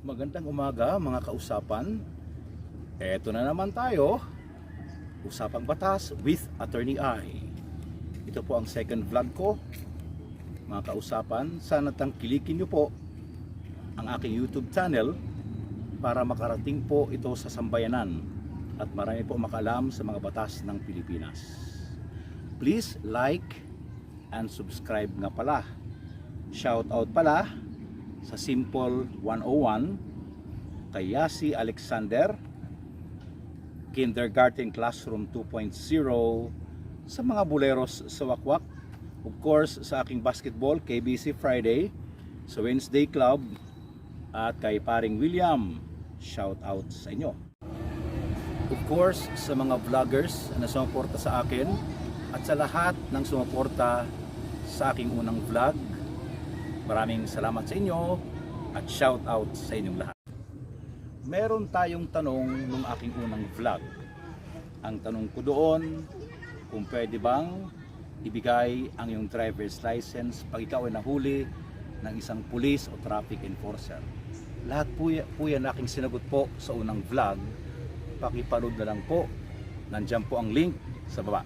Magandang umaga mga kausapan. Eto na naman tayo, Usapang Batas with Attorney I. Ito po ang second vlog ko. Mga kausapan, sana tangkilikin nyo po ang aking YouTube channel para makarating po ito sa sambayanan at marami po makaalam sa mga batas ng Pilipinas. Please like and subscribe nga pala. Shout out pala sa Simple 101 kay Yasi Alexander, Kindergarten Classroom 2.0, sa mga buleros sa Wakwak, of course sa aking basketball KBC Friday, sa Wednesday Club, at kay paring William. Shout out sa inyo. Of course sa mga vloggers na sumuporta sa akin at sa lahat ng sumuporta sa aking unang vlog, maraming salamat sa inyo at shout out sa inyong lahat. Meron tayong tanong nung aking unang vlog. Ang tanong ko doon, kung pwede bang ibigay ang iyong driver's license pag ikaw ay nahuli ng isang pulis o traffic enforcer. Lahat po yan aking sinagot po sa unang vlog. Pakipanood na lang po. Nandiyan po ang link sa baba.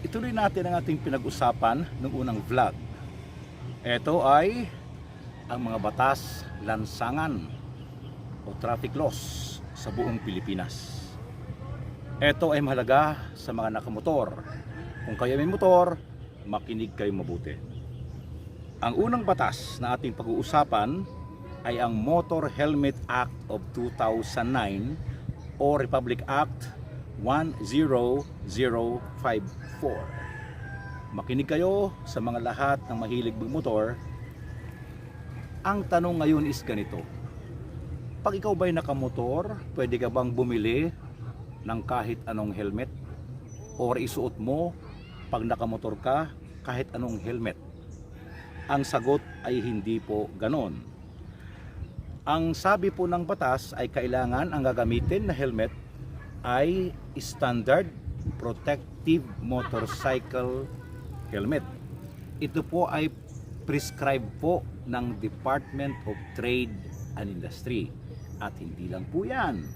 Ituloy natin ang ating pinag-usapan nung unang vlog. Ito ay ang mga batas lansangan o traffic laws sa buong Pilipinas. Ito ay mahalaga sa mga nakamotor. Kung kayo may motor, makinig kayo mabuti. Ang unang batas na ating pag-uusapan ay ang Motor Helmet Act of 2009 o Republic Act 10054. Makinig kayo sa mga lahat ng mahilig magmotor. Ang tanong ngayon is ganito. Pag ikaw ba'y nakamotor, pwede ka bang bumili ng kahit anong helmet? O isuot mo pag nakamotor ka kahit anong helmet? Ang sagot ay hindi po ganon. Ang sabi po ng batas ay kailangan ang gagamitin na helmet ay Standard Protective Motorcycle Helmet. Ito po ay prescribed po ng Department of Trade and Industry. At hindi lang po yan.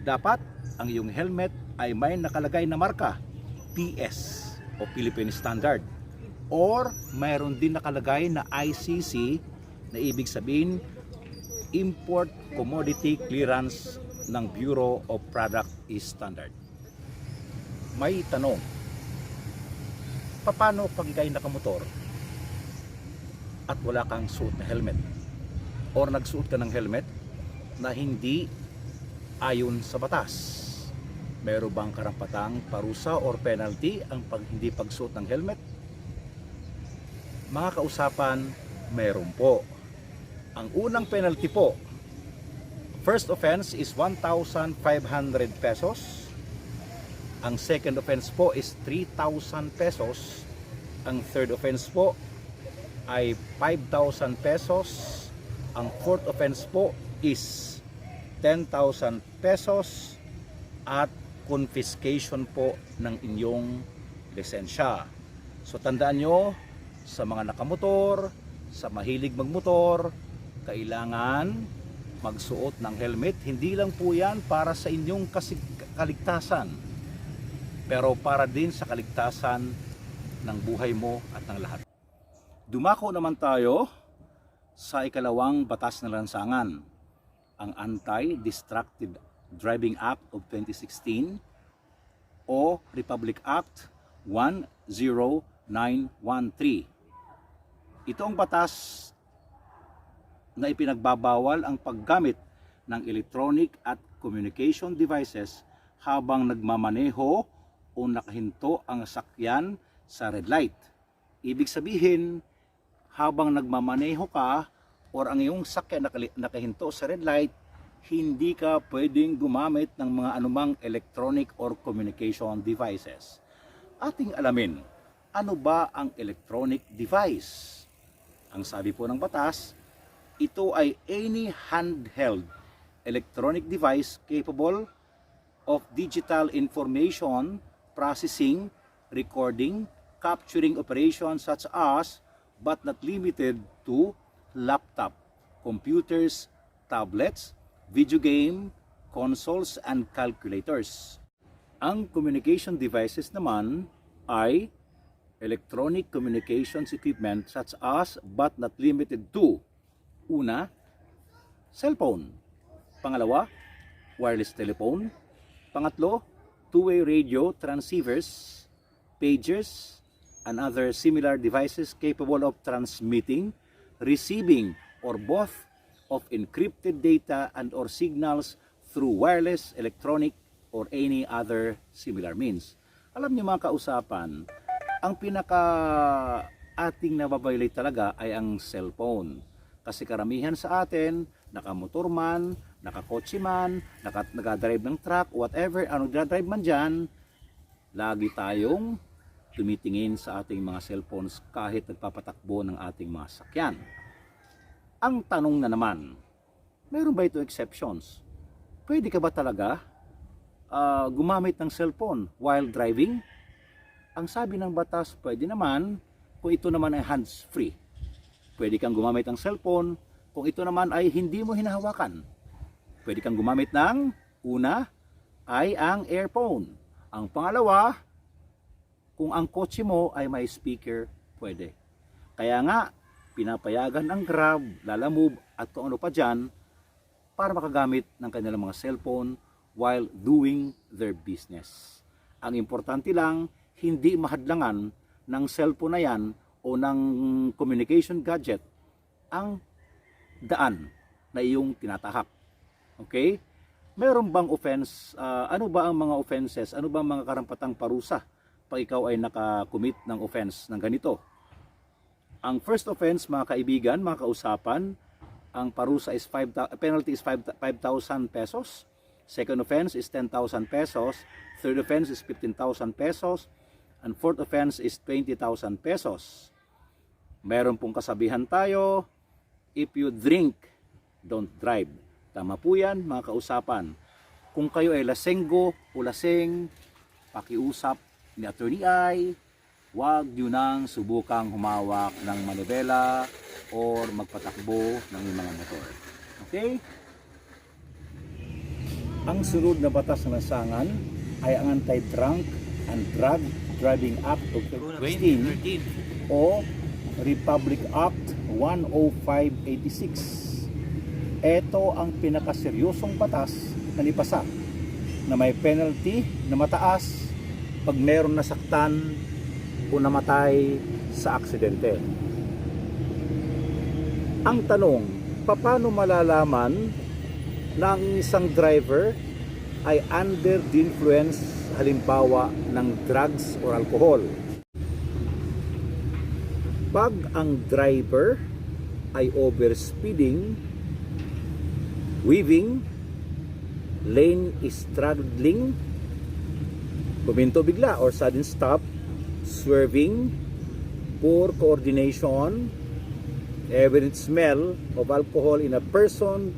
Dapat ang iyong helmet ay may nakalagay na marka, PS o Philippine Standard. Or mayroon din nakalagay na ICC na ibig sabihin Import Commodity Clearance ng Bureau of Product Standard. May tanong. Paano pag ikay nakamotor at wala kang suot na helmet or nagsuot ka ng helmet na hindi ayon sa batas? Meron bang karampatang parusa or penalty ang hindi pagsuot ng helmet? Mga kausapan, meron po. Ang unang penalty po, first offense is 1,500 pesos. Ang second offense po is 3,000 pesos. Ang third offense po ay 5,000 pesos. Ang fourth offense po is 10,000 pesos at confiscation po ng inyong lisensya. So tandaan nyo, sa mga nakamotor, sa mahilig magmotor, kailangan magsuot ng helmet. Hindi lang po yan para sa inyong kaligtasan, pero para din sa kaligtasan ng buhay mo at ng lahat. Dumako naman tayo sa ikalawang batas na lansangan, ang Anti-Distracted Driving Act of 2016 o Republic Act 10913. Ito ang batas na ipinagbabawal ang paggamit ng electronic at communication devices habang nagmamaneho o nakahinto ang sasakyan sa red light. Ibig sabihin, habang nagmamaneho ka or ang iyong sasakyan nakahinto sa red light, hindi ka pwedeng gumamit ng mga anumang electronic or communication devices. Ating alamin, ano ba ang electronic device? Ang sabi po ng batas, ito ay any handheld electronic device capable of digital information processing, recording, capturing operations such as but not limited to laptop, computers, tablets, video game, consoles, and calculators. Ang communication devices naman ay electronic communications equipment such as but not limited to: una, cellphone; pangalawa, wireless telephone; pangatlo, two-way radio transceivers, pagers, and other similar devices capable of transmitting, receiving, or both of encrypted data and or signals through wireless, electronic, or any other similar means. Alam niyo mga kausapan, ang pinaka ating nababiolate talaga ay ang cellphone. Kasi karamihan sa atin, nakamotor man, nakakotse man, nakadrive ng truck, whatever, ano drive man dyan, lagi tayong tumitingin sa ating mga cellphones kahit nagpapatakbo ng ating mga sakyan. Ang tanong na naman, meron ba ito exceptions? Pwede ka ba talaga gumamit ng cellphone while driving? Ang sabi ng batas, pwede naman kung ito naman ay hands-free. Pwede kang gumamit ng cellphone kung ito naman ay hindi mo hinahawakan. Pwede kang gumamit ng, una, ay ang earphone. Ang pangalawa, kung ang kotse mo ay may speaker, pwede. Kaya nga, pinapayagan ang Grab, Lalamove, at kung ano pa dyan para makagamit ng kanilang mga cellphone while doing their business. Ang importante lang, hindi mahadlangan ng cellphone na yan o ng communication gadget ang daan na iyong tinatahak. Okay? Meron bang offense? Ano ba ang mga offenses? Ano ba ang mga karampatang parusa pag ikaw ay nakakommit ng offense ng ganito? Ang first offense, mga kaibigan, mga kausapan, ang parusa is penalty is 5,000 pesos. Second offense is 10,000 pesos. Third offense is 15,000 pesos. And fourth offense is 20,000 pesos. Meron pong kasabihan tayo, if you drink, don't drive. Tama po yan, mga kausapan. Kung kayo ay lasenggo o laseng, pakiusap ni Attorney Ay, huwag nyo nang subukang humawak ng manibela or magpatakbo ng mga motor. Okay? Ang sunod na batas na lansangan ay ang Anti-Drunk and Drug Driving Act of 2013 o Republic Act 10586. Ito ang pinakaseryosong batas na nipasa na may penalty na mataas pag meron nasaktan o namatay sa aksidente. Ang tanong, paano malalaman na ang isang driver ay under the influence, halimbawa ng drugs or alcohol? Pag ang driver ay overspeeding, weaving, lane straddling, buminto bigla or sudden stop, swerving, poor coordination, evident smell of alcohol in a person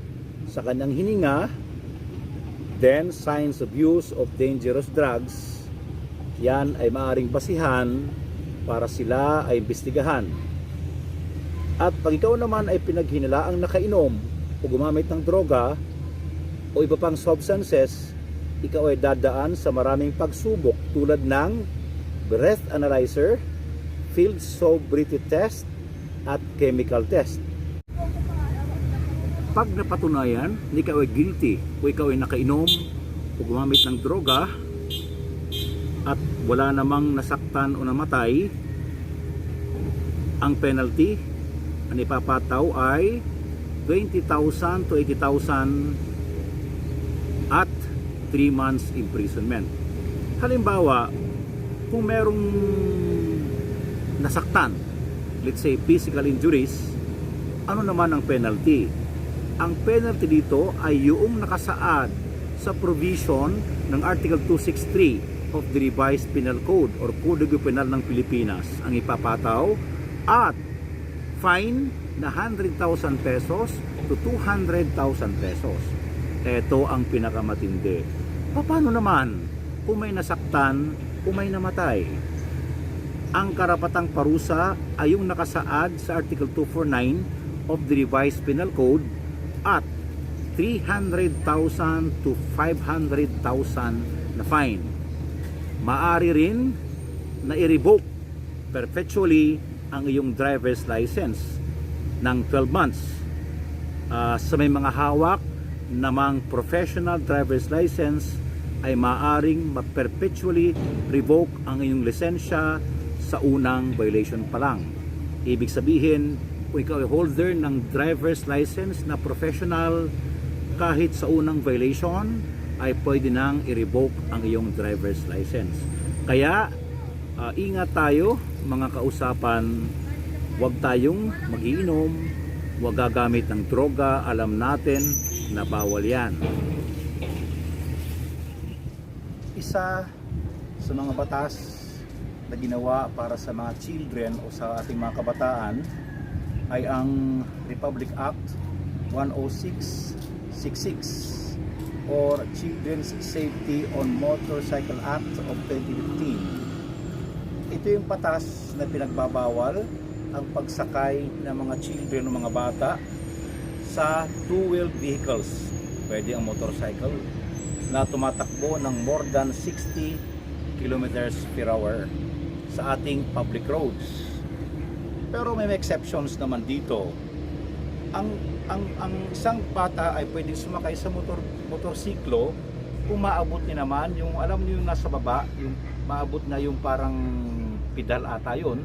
sa kanyang hininga, then signs of use of dangerous drugs, yan ay maaaring basihan para sila ay imbestigahan. At pag ikaw naman ay pinaghinalaang nakainom o gumamit ng droga o iba pang substances, ikaw ay dadaan sa maraming pagsubok tulad ng breath analyzer, field sobriety test, at chemical test. Pag napatunayan na ikaw ay guilty o ikaw ay nakainom o gumamit ng droga at wala namang nasaktan o namatay, ang penalty ang ipapataw ay 20,000 to 80,000 at 3 months imprisonment. Halimbawa, kung merong nasaktan, let's say physical injuries, ano naman ang penalty? Ang penalty dito ay yung nakasaad sa provision ng Article 263 of the Revised Penal Code or Kodigo Penal ng Pilipinas ang ipapataw at fine na 100,000 pesos to 200,000 pesos. Ito ang pinakamatindi. Paano naman kung may nasaktan o may namatay? Ang karapatang parusa ay yung nakasaad sa Article 249 of the Revised Penal Code at 300,000 to 500,000 na fine. Maari rin na i-revoke perpetually ang iyong driver's license ng 12 months. Sa may mga hawak namang professional driver's license ay maaring ma-perpetually revoke ang iyong lisensya sa unang violation pa lang. Ibig sabihin, kung ikaw ay holder ng driver's license na professional, kahit sa unang violation ay pwede nang i-revoke ang iyong driver's license. Kaya ingat tayo mga kausapan, huwag tayong magiinom, huwag gagamit ng droga, alam natin na bawal yan. Isa sa mga batas na ginawa para sa mga children o sa ating mga kabataan ay ang Republic Act 10666 or Children's Safety on Motorcycle Act of 2015. Ito yung batas na pinagbabawal ang pagsakay ng mga children o mga bata sa two-wheeled vehicles. Pwede ang motorcycle na tumatakbo ng more than 60 kilometers per hour sa ating public roads. Pero may exceptions naman dito. Ang isang bata ay pwedeng sumakay sa motorsiklo kung maabot niya naman yung, alam niyo yung nasa baba, yung maabot na yung parang pedal ata yun,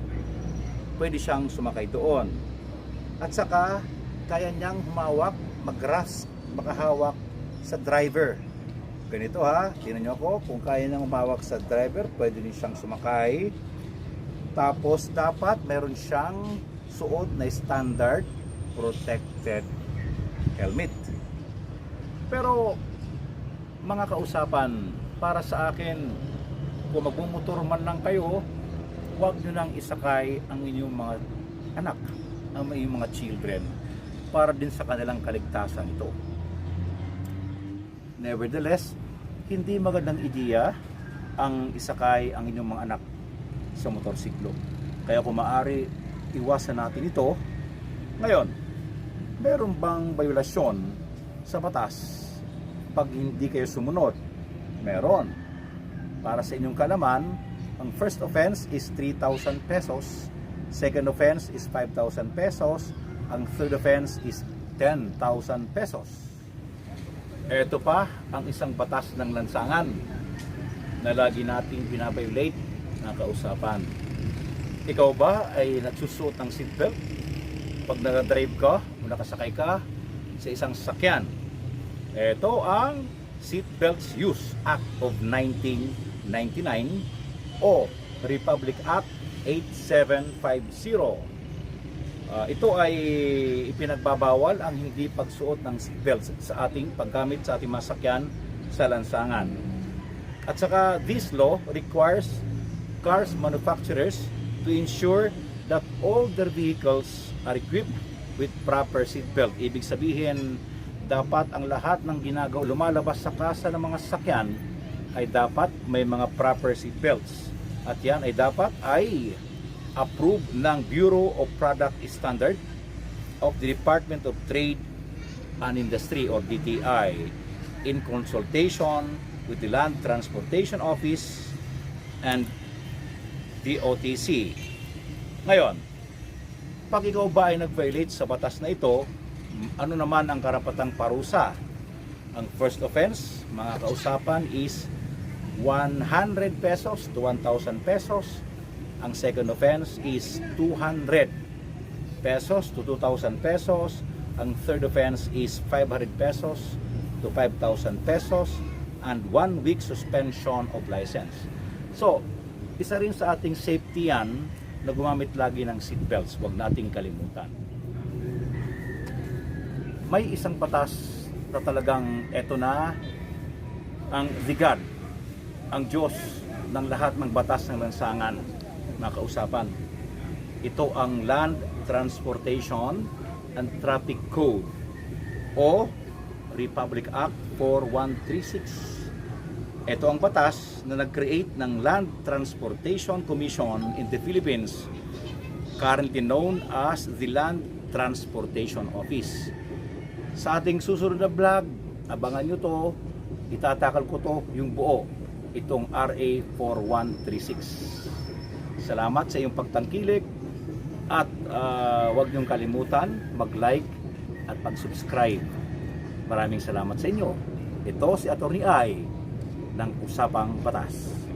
pwede siyang sumakay doon. At saka kaya niyang humawak, makahawak sa driver. Ganito ha, tingnan niyo ako, kung kaya niyang humawak sa driver, pwede din siyang sumakay. Tapos dapat meron siyang suot na standard protected helmet. Pero mga kausapan, para sa akin, kung magmumotor man lang kayo, huwag nyo nang isakay ang inyong mga anak, ang inyong mga children, para din sa kanilang kaligtasan ito. Nevertheless, hindi magandang ideya ang isakay ang inyong mga anak sa motorsiklo. Kaya kung maaari, iwasan natin ito. Ngayon, meron bang violasyon sa batas pag hindi kayo sumunod? Meron. Para sa inyong kalaman, ang first offense is 3,000 pesos, second offense is 5,000 pesos, ang third offense is 10,000 pesos. Ito pa ang isang batas ng lansangan na lagi nating binabiolate na kausapan. Ikaw ba ay nagsusuot ng seatbelt pag nag-drive ka o nakasakay ka sa isang sasakyan? Ito ang Seatbelts Use Act of 1999 o Republic Act 8750. Ito ay ipinagbabawal ang hindi pagsuot ng seatbelts sa ating paggamit sa ating masakyan sa lansangan. At saka this law requires cars manufacturers to ensure that all their vehicles are equipped with proper seatbelt. Ibig sabihin, dapat ang lahat ng lumalabas sa kasa ng mga sasakyan ay dapat may mga proper seatbelts. At yan ay dapat ay approved ng Bureau of Product Standard of the Department of Trade and Industry or DTI in consultation with the Land Transportation Office and DOTC. Ngayon, pag ikaw ba ay nag-violate sa batas na ito, ano naman ang karapatang parusa? Ang first offense, mga kausapan, is 100 pesos to 1,000 pesos. Ang second offense is 200 pesos to 2,000 pesos. Ang third offense is 500 pesos to 5,000 pesos and 1 week suspension of license. So, isa rin sa ating safety yan na gumamit lagi ng seatbelts. Huwag nating kalimutan. May isang batas na talagang eto na ang God, ang Diyos ng lahat ng batas ng lansangan, mga kausapan. Ito ang Land Transportation and Traffic Code o Republic Act 4136. Ito ang batas na nag-create ng Land Transportation Commission in the Philippines, currently known as the Land Transportation Office. Sa ating susunod na vlog, abangan nyo to, itatakal ko to yung buo, itong RA 4136. Salamat sa iyong pagtangkilik at huwag nyong kalimutan mag-like at mag-subscribe. Maraming salamat sa inyo. Ito si Atty. Ay ng Usapang Batas.